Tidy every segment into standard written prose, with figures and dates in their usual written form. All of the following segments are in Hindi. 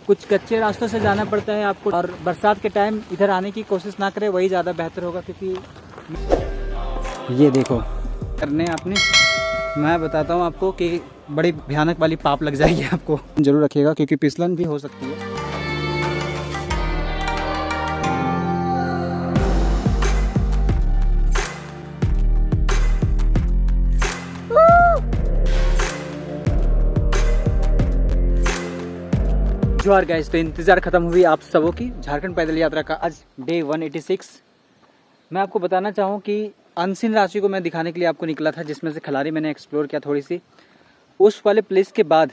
कुछ कच्चे रास्तों से जाना पड़ता है आपको, और बरसात के टाइम इधर आने की कोशिश ना करें, वही ज़्यादा बेहतर होगा। क्योंकि ये देखो करने आपने, मैं बताता हूँ आपको कि बड़ी भयानक वाली पाप लग जाएगी आपको। जरूर रखिएगा क्योंकि फिसलन भी हो सकती है। जोहार गाइस, तो इंतज़ार ख़त्म हुई आप सबों की झारखंड पैदल यात्रा का आज डे 186। मैं आपको बताना चाहूँ कि अनसीन राशि को मैं दिखाने के लिए आपको निकला था, जिसमें से खलारी मैंने एक्सप्लोर किया थोड़ी सी। उस वाले प्लेस के बाद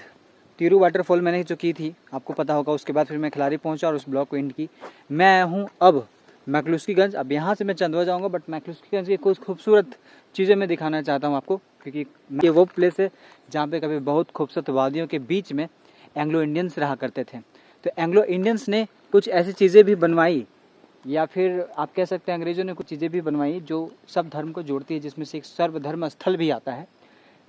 तिरू वाटरफॉल मैंने जो की थी आपको पता होगा, उसके बाद फिर मैं खलारी पहुंचा और उस ब्लॉक को एंड की। मैं आया हूं अब मैक्लुस्कीगंज। अब यहाँ से मैं चंदवा जाऊंगा, बट मैक्लुस्कीगंज की कुछ खूबसूरत चीज़ें मैं दिखाना चाहता हूँ आपको, क्योंकि ये वो प्लेस है जहाँ पे कभी बहुत खूबसूरत वादियों के बीच में एंग्लो इंडियंस रहा करते थे। तो एंग्लो इंडियंस ने कुछ ऐसी चीज़ें भी बनवाई, या फिर आप कह सकते हैं अंग्रेज़ों ने कुछ चीज़ें भी बनवाई जो सब धर्म को जोड़ती है, जिसमें से एक सर्वधर्म स्थल भी आता है।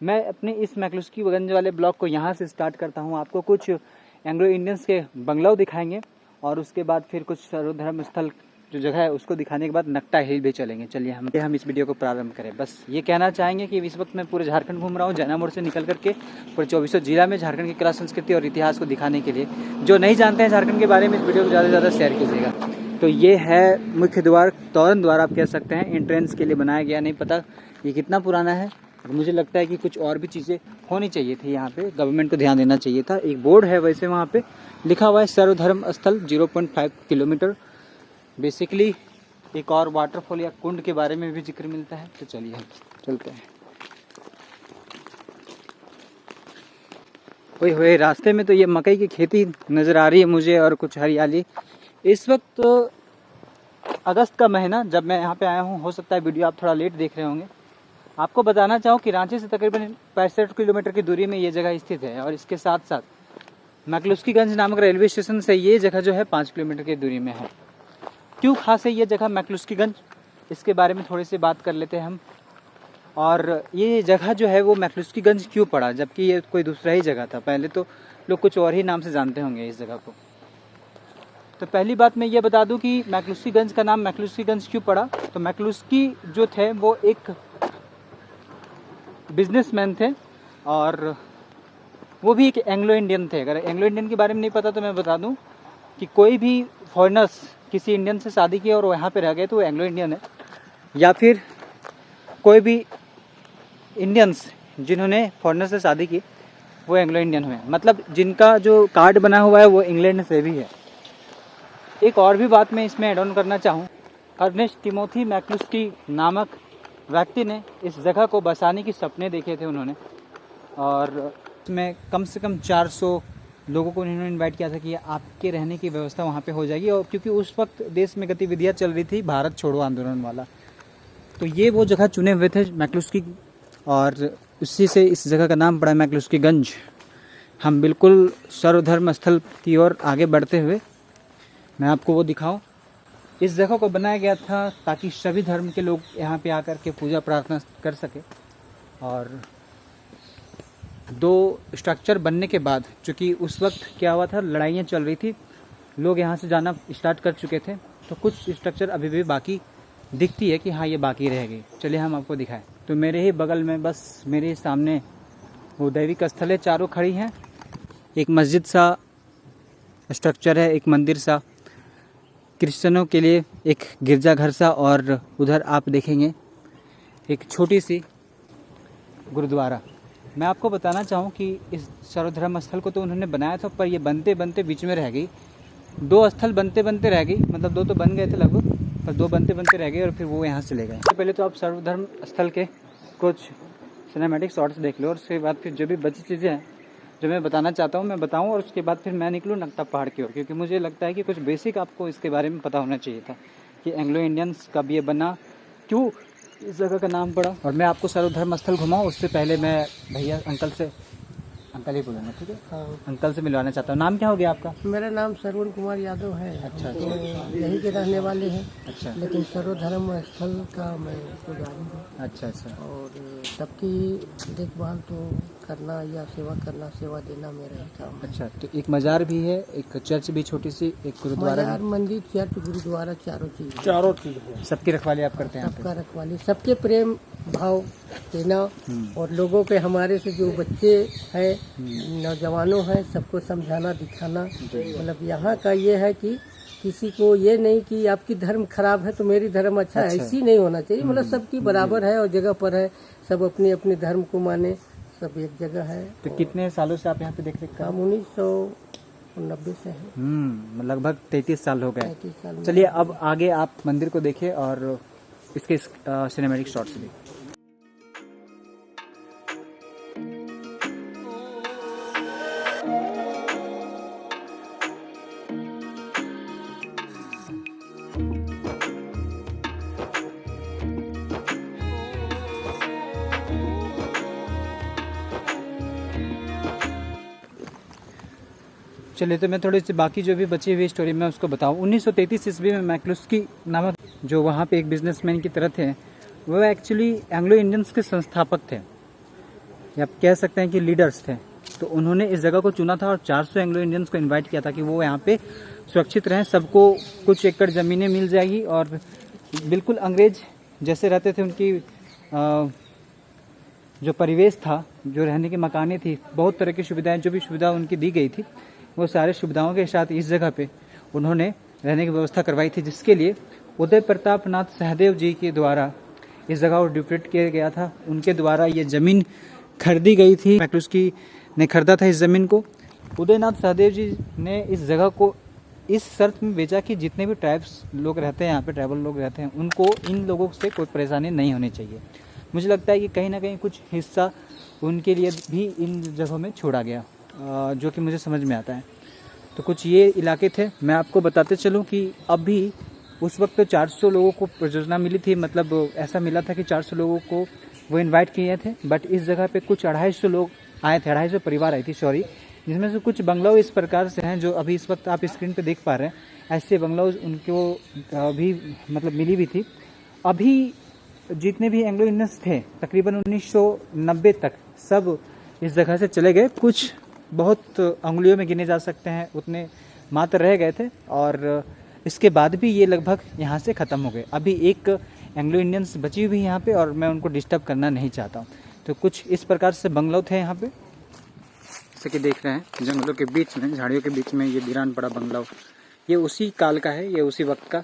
मैं अपने इस मैक्लुस्कीगंज वाले ब्लॉक को यहाँ से स्टार्ट करता हूँ। आपको कुछ एंग्लो इंडियंस के बंगलाव दिखाएंगे और उसके बाद फिर कुछ सर्वधर्म स्थल जो जगह है उसको दिखाने के बाद नक्टा हिल भी चलेंगे। चलिए हम इस वीडियो को प्रारंभ करें। बस ये कहना चाहेंगे कि इस वक्त मैं पूरे झारखंड घूम रहा हूँ, जैना मोड़ से निकल करके पूरे 2400 जिला में झारखंड की कला संस्कृति और इतिहास को दिखाने के लिए। जो नहीं जानते हैं झारखंड के बारे में, इस वीडियो को ज़्यादा से ज़्यादा शेयर कीजिएगा। तो ये है मुख्य द्वार, तोरण द्वार आप कह सकते हैं, एंट्रेंस के लिए बनाया गया। नहीं पता ये कितना पुराना है, मुझे लगता है कि कुछ और भी चीज़ें होनी चाहिए थी यहाँ पे, गवर्नमेंट को ध्यान देना चाहिए था। एक बोर्ड है वैसे वहाँ पे लिखा हुआ है सर्वधर्म स्थल 0.5 किलोमीटर। बेसिकली एक और वाटरफॉल या कुंड के बारे में भी जिक्र मिलता है। तो चलिए हम चलते हैं। ओए होए, रास्ते में तो ये मकई की खेती नज़र आ रही है मुझे और कुछ हरियाली। इस वक्त तो अगस्त का महीना जब मैं यहाँ पे आया हूँ, हो सकता है वीडियो आप थोड़ा लेट देख रहे होंगे। आपको बताना चाहूँ कि रांची से तकरीबन 65 किलोमीटर की दूरी में ये जगह स्थित है, और इसके साथ साथ मैक्लुस्कीगंज नामक रेलवे स्टेशन से ये जगह जो है 5 किलोमीटर की दूरी में है। क्यों खास है ये जगह मैक्लुस्कीगंज, इसके बारे में थोड़ी सी बात कर लेते हैं हम। और ये जगह जो है वो मैक्लुस्कीगंज क्यों पड़ा, जबकि ये कोई दूसरा ही जगह था। पहले तो लोग कुछ और ही नाम से जानते होंगे इस जगह को। तो पहली बात मैं ये बता दूं कि मैक्लुस्कीगंज का नाम मैक्लुस्कीगंज क्यों पड़ा। तो मैक्लुस्की जो थे वो एक बिजनेसमैन थे, और वो भी एक एंग्लो इंडियन थे। अगर एंग्लो इंडियन के बारे में नहीं पता तो मैं बता दूं कि कोई भी फॉरेनर्स किसी इंडियन से शादी की और वहाँ पे रह गए तो वो एंग्लो इंडियन है, या फिर कोई भी इंडियंस जिन्होंने फॉरेनर से शादी की वो एंग्लो इंडियन हुए। मतलब जिनका जो कार्ड बना हुआ है वो इंग्लैंड से भी है। एक और भी बात मैं इसमें एड ऑन करना चाहूँ, अर्नेस्ट टिमोथी मैक्लुस्की नामक व्यक्ति ने इस जगह को बसाने की सपने देखे थे उन्होंने, और इसमें कम से कम 400 लोगों को उन्होंने इनवाइट किया था कि आपके रहने की व्यवस्था वहाँ पे हो जाएगी। और क्योंकि उस वक्त देश में गतिविधियाँ चल रही थी भारत छोड़ो आंदोलन वाला, तो ये वो जगह चुने हुए थे मैक्लुस्की, और उसी से इस जगह का नाम पड़ा मैक्लुस्कीगंज। हम बिल्कुल सर्वधर्म स्थल की ओर आगे बढ़ते हुए मैं आपको वो दिखाऊं। इस जगह को बनाया गया था ताकि सभी धर्म के लोग यहाँ पे आकर के पूजा प्रार्थना कर सके। और 2 स्ट्रक्चर बनने के बाद, चूँकि उस वक्त क्या हुआ था, लड़ाइयाँ चल रही थी, लोग यहाँ से जाना स्टार्ट कर चुके थे, तो कुछ स्ट्रक्चर अभी भी बाकी दिखती है कि हाँ ये बाकी रह गई। चलिए हम आपको दिखाएं। तो मेरे ही बगल में बस मेरे सामने वो दैविक स्थल है, चारों खड़ी हैं। एक मस्जिद सा स्ट्रक्चर है, एक मंदिर सा, क्रिश्चियनों के लिए एक गिरजाघर सा, और उधर आप देखेंगे एक छोटी सी गुरुद्वारा। मैं आपको बताना चाहूँ कि इस सर्वधर्म स्थल को तो उन्होंने बनाया था, पर ये बनते बनते बीच में रह गई। 2 स्थल बनते बनते रह गई, मतलब 2 तो बन गए थे लगभग, पर 2 बनते बनते रह गए और फिर वो यहाँ से ले गए। तो पहले तो आप सर्वधर्म स्थल के कुछ सिनेमैटिक शॉट्स देख लो, और उसके बाद फिर जो भी बची चीज़ें हैं जो मैं बताना चाहता हूँ मैं बताऊँ, और उसके बाद फिर मैं निकलूँ नक्टा पहाड़ की ओर, क्योंकि मुझे लगता है कि कुछ बेसिक आपको इसके बारे में पता होना चाहिए था कि एंग्लो इंडियंस कब ये बना, क्यों इस जगह का नाम पड़ा। और मैं आपको सर्वधर्म स्थल घुमाऊँ उससे पहले मैं भैया अंकल से अंकल ही बोलेंगे, ठीक है। हाँ, अंकल से मिलवाना चाहता हूँ। नाम क्या हो गया आपका? मेरा नाम श्रवण कुमार यादव है। अच्छा, तो यहीं के रहने वाले हैं, अच्छा लेकिन सर्वधर्म स्थल का मैं पुजारी हूँ। अच्छा अच्छा। और सबकी देखभाल तो करना या सेवा करना, सेवा देना मेरा ही काम है। अच्छा, तो एक मजार भी है, एक चर्च भी छोटी सी, एक गुरुद्वारा मजार, भी, मंदिर, चर्च, गुरुद्वारा, चारों चीज है। सबकी रखवाली आप करते हैं यहाँ सबका रखवाली, सबके प्रेम भाव देना, हम्म। और लोगों के, हमारे से जो बच्चे हैं, नौजवानों हैं, सबको समझाना दिखाना। मतलब यहाँ का ये है कि किसी को ये नहीं कि आपकी धर्म खराब है तो मेरी धर्म अच्छा है, अच्छा। ऐसी नहीं होना चाहिए। मतलब सबकी बराबर है और जगह पर है, सब अपने अपने धर्म को माने, सब एक जगह है। तो कितने सालों से आप यहाँ पे देख रेख कर? हम 1990 से हैं, लगभग 33 साल हो गए। 35 साल में। चलिए अब आगे आप मंदिर को देखिए और इसके सिनेमैटिक शॉट्स भी। चलिए तो मैं थोड़ी सी बाकी जो भी बची हुई स्टोरी मैं उसको बताऊं। 1933 ईस्वी में मैक्लुस्की नामक जो वहाँ पे एक बिजनेसमैन की तरह थे, वो एक्चुअली एंग्लो इंडियंस के संस्थापक थे, या आप कह सकते हैं कि लीडर्स थे। तो उन्होंने इस जगह को चुना था और 400 एंग्लो इंडियंस को इनवाइट किया था कि वो यहाँ पे सुरक्षित रहें, सबको कुछ एकड़ ज़मीनें मिल जाएगी और बिल्कुल अंग्रेज जैसे रहते थे, उनकी जो परिवेश था, जो रहने की मकानें थी, बहुत तरह की सुविधाएं, जो भी सुविधा उनकी दी गई थी, वो सारे सुविधाओं के साथ इस जगह पे उन्होंने रहने की व्यवस्था करवाई थी, जिसके लिए उदय प्रताप नाथ सहदेव जी के द्वारा इस जगह को डिक्टेट किया गया था। उनके द्वारा ये ज़मीन खरीदी गई थी, मैक्लुस्की ने खरीदा था इस ज़मीन को। उदयनाथ सहदेव जी ने इस जगह को इस शर्त में बेचा कि जितने भी ट्राइब्स लोग रहते हैं यहाँ पे, ट्राइबल लोग रहते हैं, उनको इन लोगों से कोई परेशानी नहीं होनी चाहिए। मुझे लगता है कि कहीं ना कहीं कुछ हिस्सा उनके लिए भी इन जगहों में छोड़ा गया, जो कि मुझे समझ में आता है। तो कुछ ये इलाके थे। मैं आपको बताते चलूँ कि अभी उस वक्त तो 400 लोगों को प्रयोजना मिली थी, मतलब ऐसा मिला था कि 400 लोगों को वो इनवाइट किए थे, बट इस जगह पे कुछ 250 लोग आए थे, 250 परिवार आई थी, सॉरी, जिसमें से कुछ बंगलाव इस प्रकार से हैं जो अभी इस वक्त आप स्क्रीन पे देख पा रहे हैं। ऐसे बंगलाव उनको भी मतलब मिली भी थी। अभी जितने भी एंग्लो इंडियंस थे तकरीबन 1990 तक सब इस जगह से चले गए। कुछ बहुत अंगुलियों में गिने जा सकते हैं, उतने मात्र रह गए थे, और इसके बाद भी ये लगभग यहाँ से ख़त्म हो गए। अभी एक एंग्लो इंडियंस बची हुई यहाँ पे, और मैं उनको डिस्टर्ब करना नहीं चाहता हूँ। तो कुछ इस प्रकार से बंगलो थे यहाँ पे, जैसे कि देख रहे हैं जंगलों के बीच में, झाड़ियों के बीच में ये वीरान पड़ा बंगला, ये उसी काल का है, ये उसी वक्त का।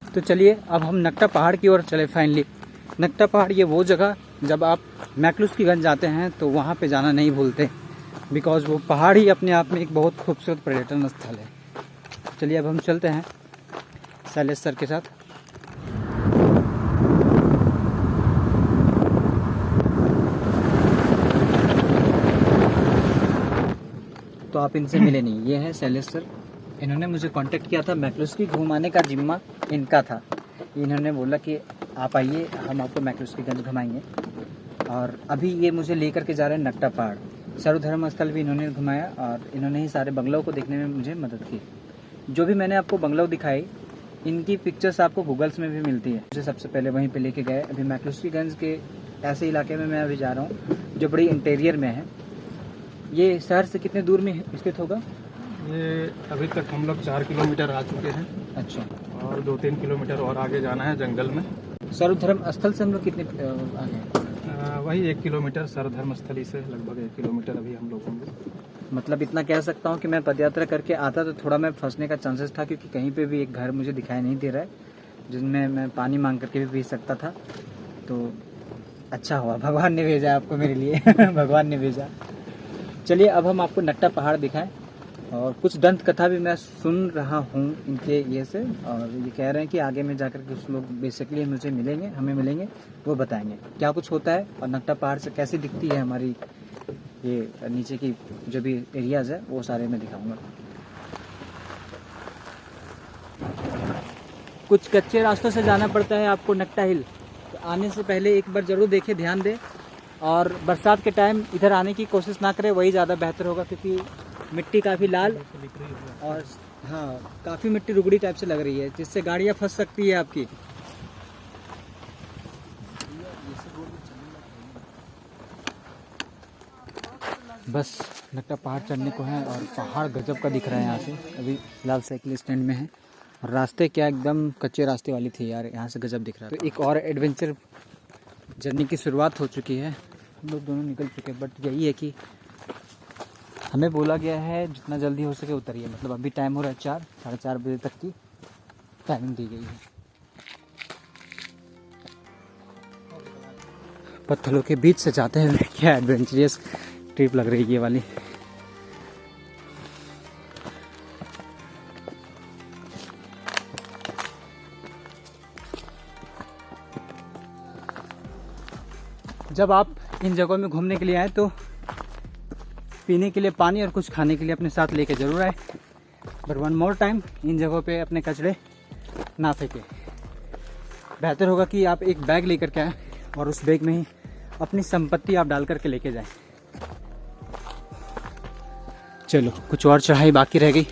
तो चलिए अब हम नक्टा पहाड़ की ओर चले। फाइनली नक्टा पहाड़, ये वो जगह जब आप मैक्लुस्कीगंज जाते हैं तो वहाँ पे जाना नहीं भूलते, बिकॉज वो पहाड़ ही अपने आप में एक बहुत खूबसूरत पर्यटन स्थल है। चलिए अब हम चलते हैं शैलेश सर के साथ। तो आप इनसे मिले नहीं, ये है शैलेश सर। इन्होंने मुझे कांटेक्ट किया था, मैक्लुस्की घुमाने का जिम्मा इनका था। इन्होंने बोला कि आप आइए, हम आपको मैक्लुस्कीगंज घुमाएंगे, और अभी ये मुझे लेकर के जा रहे हैं नक्टा पहाड़। सर्वधर्म स्थल भी इन्होंने घुमाया, और इन्होंने ही सारे बंगलों को देखने में मुझे मदद की। जो भी मैंने आपको बंगलो दिखाई, इनकी पिक्चर्स आपको गूगल्स में भी मिलती है। मुझे सबसे पहले वहीं पे लेके गए। अभी मैक्लुस्कीगंज के ऐसे इलाके में मैं अभी जा रहा हूँ जो बड़ी इंटीरियर में है। ये शहर से कितने दूर में स्थित होगा? ये अभी तक हम लोग 4 किलोमीटर आ चुके हैं, अच्छा, और 2-3 किलोमीटर और आगे जाना है जंगल में। सर्वधर्म स्थल से हम लोग कितने आगे? वही 1 किलोमीटर सर्वधर्म स्थली से लगभग 1 किलोमीटर अभी हम लोग होंगे। मतलब इतना कह सकता हूँ कि मैं पदयात्रा करके आता तो थोड़ा मैं फंसने का चांसेस था, क्योंकि कहीं पे भी एक घर मुझे दिखाई नहीं दे रहा है जिनमें मैं पानी मांग करके भी पी सकता था। तो अच्छा हुआ भगवान ने भेजा आपको मेरे लिए भगवान ने भेजा। चलिए अब हम आपको नक्टा पहाड़ दिखाएं, और कुछ दंत कथा भी मैं सुन रहा हूँ इनके ये से, और ये कह रहे हैं कि आगे में जाकर कुछ लोग बेसिकली मुझे मिलेंगे, हमें मिलेंगे, वो बताएंगे क्या कुछ होता है और नक्टा पहाड़ से कैसी दिखती है हमारी ये नीचे की जो भी एरियाज है, वो सारे मैं दिखाऊंगा। कुछ कच्चे रास्तों से जाना पड़ता है आपको नक्टा हिल। तो आने से पहले एक बार ज़रूर देखें, ध्यान दें और बरसात के टाइम इधर आने की कोशिश ना करें, वही ज़्यादा बेहतर होगा, क्योंकि मिट्टी काफ़ी लाल और हाँ काफ़ी मिट्टी रुगड़ी टाइप से लग रही है, जिससे गाड़ियाँ फंस सकती है आपकी। बस नक्टा पहाड़ चढ़ने को है और पहाड़ गजब का दिख रहा है यहाँ से। अभी फिलहाल साइकिल स्टैंड में है और रास्ते क्या एकदम कच्चे रास्ते वाली थी यार, यहाँ से गजब दिख रहा है। तो एक और एडवेंचर जर्नी की शुरुआत हो चुकी है, हम लोग दोनों निकल चुके हैं। बट यही है कि हमें बोला गया है जितना जल्दी हो सके उतरिए, मतलब अभी टाइम हो रहा है 4-4:30 बजे तक की टाइमिंग दी गई है। पत्थरों के बीच से जाते हैं, क्या एडवेंचरस ट्रिप लग रही है ये वाली। जब आप इन जगहों में घूमने के लिए आए तो पीने के लिए पानी और कुछ खाने के लिए अपने साथ लेके जरूर आए। बट वन मोर टाइम, इन जगहों पे अपने कचरे ना फेंके। बेहतर होगा कि आप एक बैग लेकर के आए और उस बैग में ही अपनी संपत्ति आप डाल करके लेके जाएं। चलो, कुछ और चढ़ाई बाकी रह गई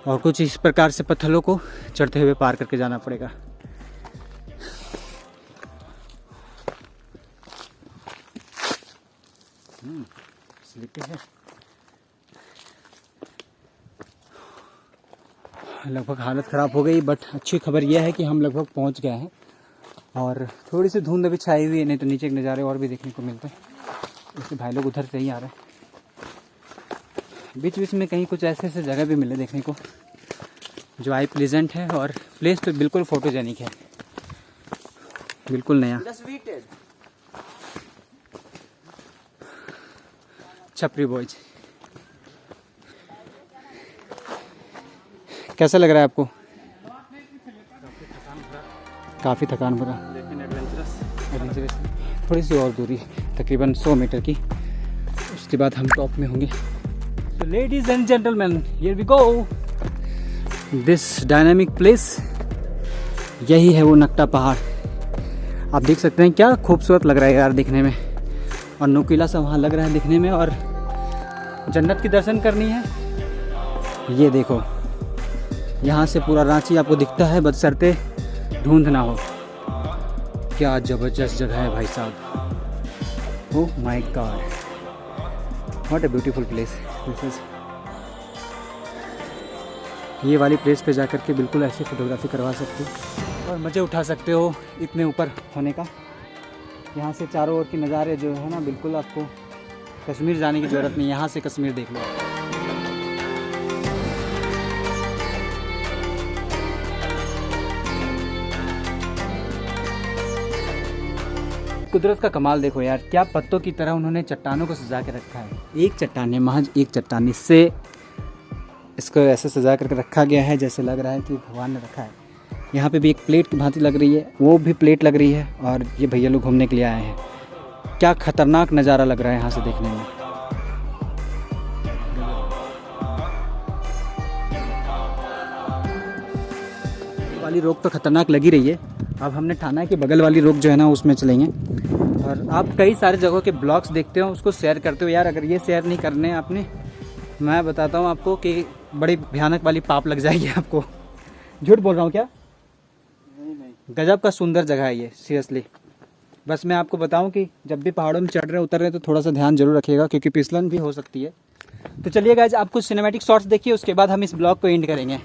और कुछ इस प्रकार से पत्थरों को चढ़ते हुए पार करके जाना पड़ेगा। स्लिपी है। लगभग हालत ख़राब हो गई, बट अच्छी खबर यह है कि हम लगभग पहुंच गए हैं और थोड़ी सी धुंध भी छाई हुई है, नहीं तो नीचे के नज़ारे और भी देखने को मिलते हैं। इसलिए भाई लोग उधर से ही आ रहे हैं। बीच बीच में कहीं कुछ ऐसे ऐसे जगह भी मिले देखने को जो आई प्लेजेंट है और प्लेस तो बिल्कुल फोटोजेनिक है, बिल्कुल नया। छपरी बॉयज, कैसा लग रहा है आपको? काफ़ी थकान भरा, लेकिन एडवेंचरस। थोड़ी सी और दूरी तकरीबन 100 मीटर की, उसके बाद हम टॉप में होंगे। So ladies and gentlemen, here we go. This dynamic place, यही है वो नक्टा पहाड़। आप देख सकते हैं क्या खूबसूरत लग रहा है यार दिखने में, और नुकीला सा वहाँ लग रहा है दिखने में। और जन्नत की दर्शन करनी है, ये देखो यहाँ से पूरा रांची आपको दिखता है, बशर्ते धुंध ना हो। क्या ज़बरदस्त जगह है भाई साहब, oh my God, what a beautiful place this is. ये वाली प्लेस पे जाकर के बिल्कुल ऐसे फोटोग्राफी करवा सकते हो और मज़े उठा सकते हो इतने ऊपर होने का। यहाँ से चारों ओर की नज़ारे जो है ना, बिल्कुल आपको कश्मीर जाने की ज़रूरत नहीं, यहाँ से कश्मीर देख लो। कुदरत का कमाल देखो यार, क्या पत्तों की तरह उन्होंने चट्टानों को सजा के रखा है। एक चट्टान है, महज एक चट्टान, इससे इसको ऐसे सजा करके रखा गया है जैसे लग रहा है कि भगवान ने रखा है। यहाँ पे भी एक प्लेट की भांति लग रही है, वो भी प्लेट लग रही है, और ये भैया लोग घूमने के लिए आए हैं। क्या खतरनाक नज़ारा लग रहा है यहाँ से देखने में। वाली रोक तो खतरनाक लगी रही है। अब हमने ठाना है कि बगल वाली रोक जो है ना उसमें चलेंगे। और आप कई सारे जगहों के ब्लॉग्स देखते हो, उसको शेयर करते हो यार। अगर ये शेयर नहीं करने आपने, मैं बताता हूँ आपको कि बड़ी भयानक वाली पाप लग जाएगी आपको। झूठ बोल रहा हूँ क्या? नहीं। गजब का सुंदर जगह है ये, सीरियसली। बस मैं आपको बताऊँ कि जब भी पहाड़ों में चढ़ रहे उतर रहे तो थोड़ा सा ध्यान जरूर रखिएगा, क्योंकि फिसलन भी हो सकती है। तो चलिए गाइस, आप कुछ सिनेमैटिक शॉट्स देखिए, उसके बाद हम इस ब्लॉग को एंड करेंगे।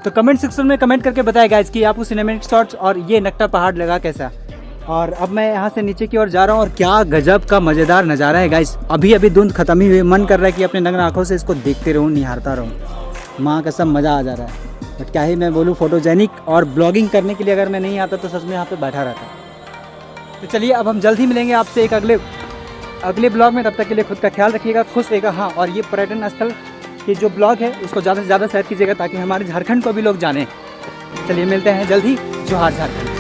तो कमेंट सेक्शन में कमेंट करके बताएं गाइस कि आपको सिनेमैटिक शॉट्स और ये नक्टा पहाड़ लगा कैसा। और अब मैं यहाँ से नीचे की ओर जा रहा हूँ और क्या गजब का मज़ेदार नज़ारा है गाइस। अभी अभी धुंध खत्म ही हुई, मन कर रहा है कि अपने नग्न आँखों से इसको देखते रहूँ, निहारता रहूँ। माँ का सब मज़ा आ जा रहा है। बट क्या ही मैं बोलूँ, फोटोजेनिक और ब्लॉगिंग करने के लिए अगर मैं नहीं आता तो सच में यहाँ पे बैठा रहता। तो चलिए अब हम जल्द ही मिलेंगे आपसे एक अगले ब्लॉग में। तब तक के लिए खुद का ख्याल रखिएगा, खुश रहिएगा। हाँ, और ये पर्यटन स्थल की जो ब्लॉग है उसको ज़्यादा से ज़्यादा शेयर कीजिएगा ताकि हमारे झारखंड को भी लोग जानें। चलिए मिलते हैं जल्द ही। जोहार झारखंड।